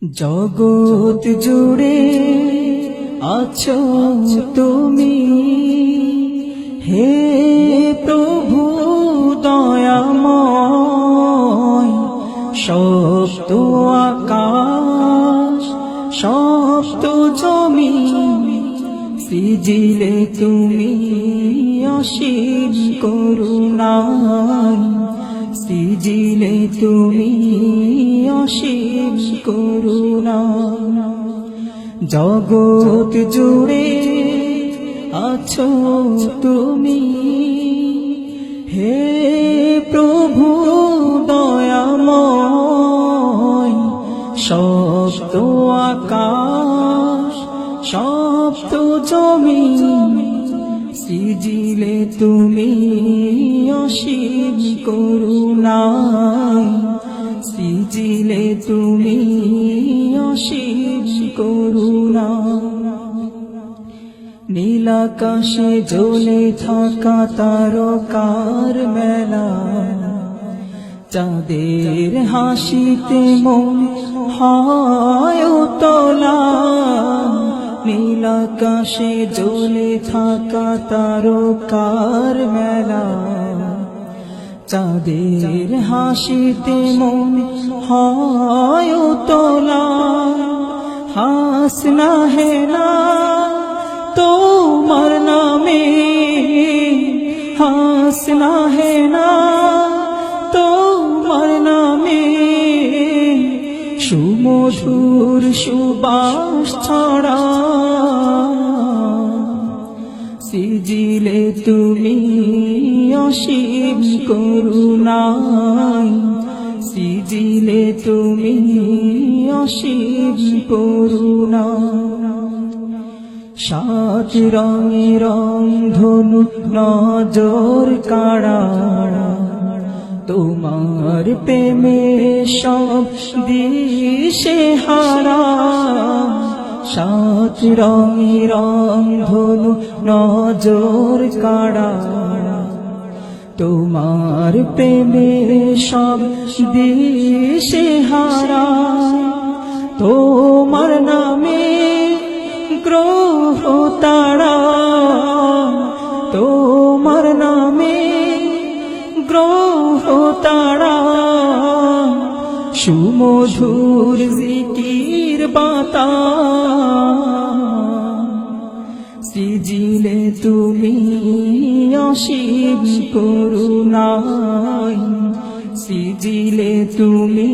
জগৎ জুড়ে আছো তুমি, হে প্রভু দয়াময়। সপ্ত আকাশ সপ্ত জমিন সৃজিলে তুমি অসীম করুণায়, সৃজিলে তুমি অসীম করুণা। জগৎ জুড়ে আছো তুমি, হে প্রভু দয়াময়। সপ্ত আকাশ সপ্ত জমিন সৃজিলে তুমি অসীম করুণায়, সৃজিলে তুমি অসীম করুণা। নীলাকাশে জ্বলে থাকা তারকার মেলা, চাঁদের হাসিতে মন হয় উতলা। নীলাকাশে জ্বলে থাকা তারকার মেলা, চাঁদের হাসিতে মন হয় উতলা। হাসনা হে না তোমার নামে, হাসনা হে না তোমার নামে। সুমধুর সুবাস ছড়া, সৃজিলে তুমি অসীম করুণায়, সৃজিলে তুমি অসীম করুণা। সাত রঙে রং ধনু নজর কাড়া, তোমার প্রেমে সব দিশে হারা। সাত রঙে রং ধনু নজর কাড়া, তোমার প্রেমে সব দিশে হারা। তোমার নামে গ্রহ তারা, তোমার নামে গ্রহ তারা। সুমধুর জিকির বাতা, সৃজিলে তুমি অসীম করুণায়, সৃজিলে তুমি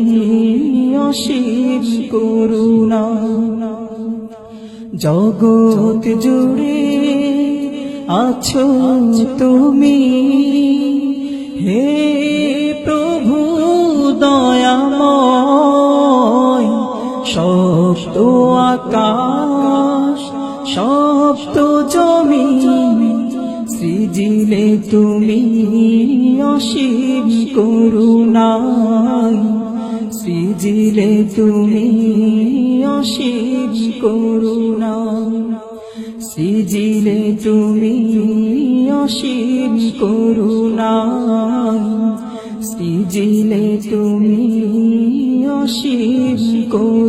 অসীম করুণা। জগৎ জুড়ে আছো তুমি, হে প্রভু দয়াময়। সপ্ত আকাশ সপ্ত জমিন সৃজিলে তুমি অসীম করুণায়, সৃজিলে তুমি অসীম করুণা। সৃজিলে তুমি অসীম করুণায়, সৃজিলে তুমি অসীম করুণা।